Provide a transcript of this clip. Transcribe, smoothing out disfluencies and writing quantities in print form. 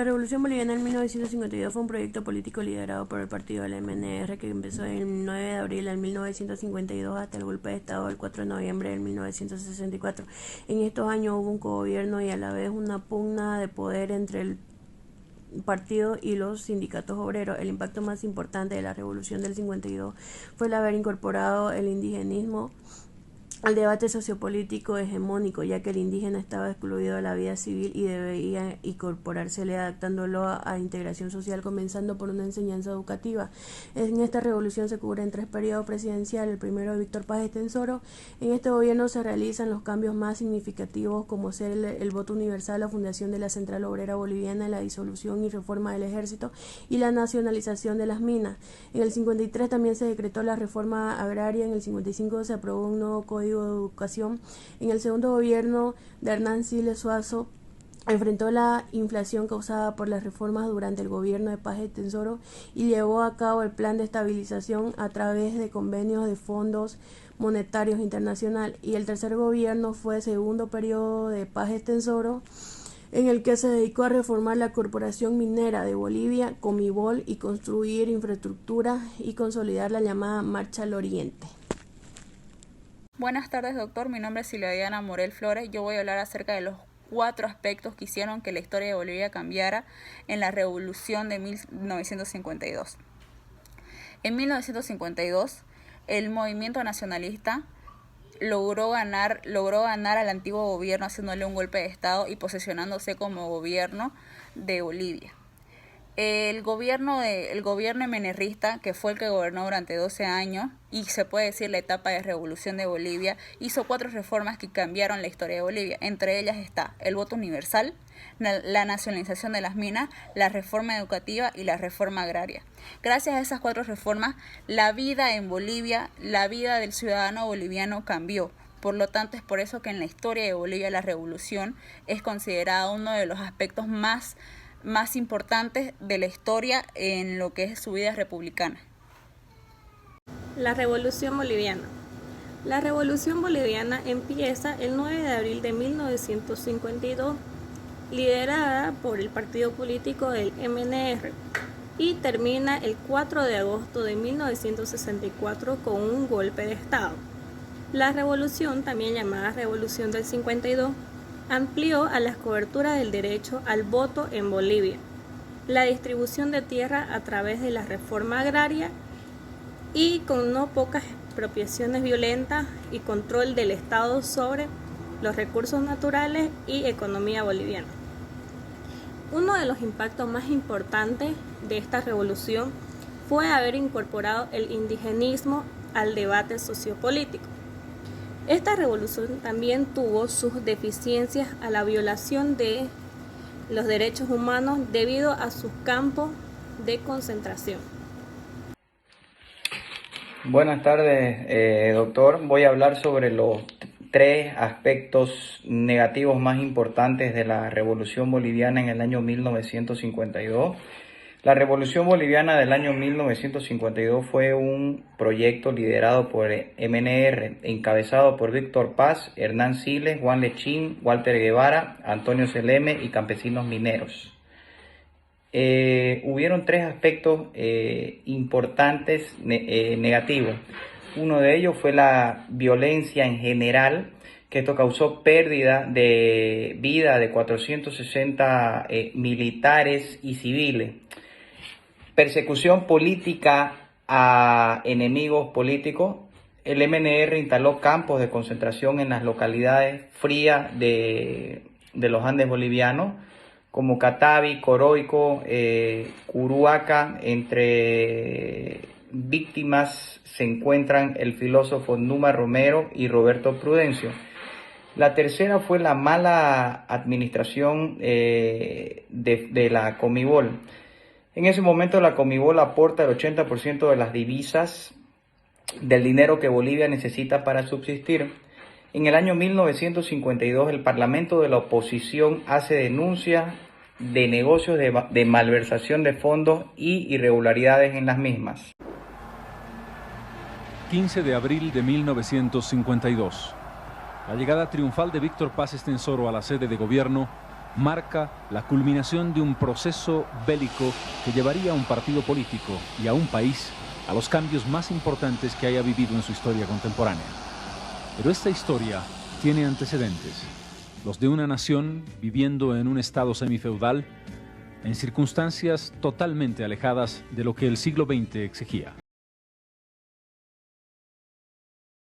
La Revolución Boliviana en 1952 fue un proyecto político liderado por el partido del MNR que empezó el 9 de abril de 1952 hasta el golpe de Estado del 4 de noviembre de 1964. En estos años hubo un cogobierno y a la vez una pugna de poder entre el partido y los sindicatos obreros. El impacto más importante de la Revolución del 52 fue el haber incorporado el indigenismo al debate sociopolítico hegemónico, ya que el indígena estaba excluido de la vida civil y debía incorporársele adaptándolo a integración social, comenzando por una enseñanza educativa. En esta revolución se cubren 3 periodos presidenciales. El primero de Víctor Paz Estenssoro. En este gobierno se realizan los cambios más significativos, como ser el voto universal, la fundación de la Central Obrera Boliviana, la disolución y reforma del ejército y la nacionalización de las minas. En el 53 también se decretó la reforma agraria. En el 55 se aprobó un nuevo código de educación. En el segundo gobierno de Hernán Siles Suazo enfrentó la inflación causada por las reformas durante el gobierno de Paz Estenssoro y llevó a cabo el plan de estabilización a través de convenios de fondos monetarios internacional. Y el tercer gobierno fue el segundo periodo de Paz Estenssoro, en el que se dedicó a reformar la Corporación Minera de Bolivia, Comibol, y construir infraestructura y consolidar la llamada Marcha al Oriente. Buenas tardes, doctor. Mi nombre es Silvia Diana Morel Flores. Yo voy a hablar acerca de los 4 aspectos que hicieron que la historia de Bolivia cambiara en la Revolución de 1952. En 1952, el movimiento nacionalista logró ganar al antiguo gobierno haciéndole un golpe de Estado y posesionándose como gobierno de Bolivia. El gobierno MNRista, que fue el que gobernó durante 12 años, y se puede decir la etapa de revolución de Bolivia, hizo 4 reformas que cambiaron la historia de Bolivia. Entre ellas está el voto universal, la nacionalización de las minas, la reforma educativa y la reforma agraria. Gracias a esas 4 reformas, la vida en Bolivia, la vida del ciudadano boliviano cambió. Por lo tanto, es por eso que en la historia de Bolivia la revolución es considerada uno de los aspectos más importantes de la historia en lo que es su vida republicana. La Revolución Boliviana. La Revolución Boliviana empieza el 9 de abril de 1952, liderada por el partido político del MNR, y termina el 4 de agosto de 1964 con un golpe de Estado. La revolución, también llamada Revolución del 52, amplió a las coberturas del derecho al voto en Bolivia, la distribución de tierra a través de la reforma agraria y con no pocas expropiaciones violentas y control del Estado sobre los recursos naturales y economía boliviana. Uno de los impactos más importantes de esta revolución fue haber incorporado el indigenismo al debate sociopolítico. Esta revolución también tuvo sus deficiencias a la violación de los derechos humanos debido a sus campos de concentración. Buenas tardes, doctor. Voy a hablar sobre los 3 aspectos negativos más importantes de la Revolución Boliviana en el año 1952. La Revolución Boliviana del año 1952 fue un proyecto liderado por MNR, encabezado por Víctor Paz, Hernán Siles, Juan Lechín, Walter Guevara, Antonio Seleme y campesinos mineros. Hubieron 3 aspectos importantes negativos. Uno de ellos fue la violencia en general, que esto causó pérdida de vida de 460 militares y civiles. Persecución política a enemigos políticos. El MNR instaló campos de concentración en las localidades frías de los Andes bolivianos, como Catavi, Coroico, Curuaca. Entre víctimas se encuentran el filósofo Numa Romero y Roberto Prudencio. La tercera fue la mala administración de la Comibol. En ese momento la Comibol aporta el 80% de las divisas del dinero que Bolivia necesita para subsistir. En el año 1952 el Parlamento de la oposición hace denuncias de negocios de malversación de fondos y irregularidades en las mismas. 15 de abril de 1952. La llegada triunfal de Víctor Paz Estenssoro a la sede de gobierno marca la culminación de un proceso bélico que llevaría a un partido político y a un país a los cambios más importantes que haya vivido en su historia contemporánea. Pero esta historia tiene antecedentes, los de una nación viviendo en un estado semifeudal en circunstancias totalmente alejadas de lo que el siglo XX exigía.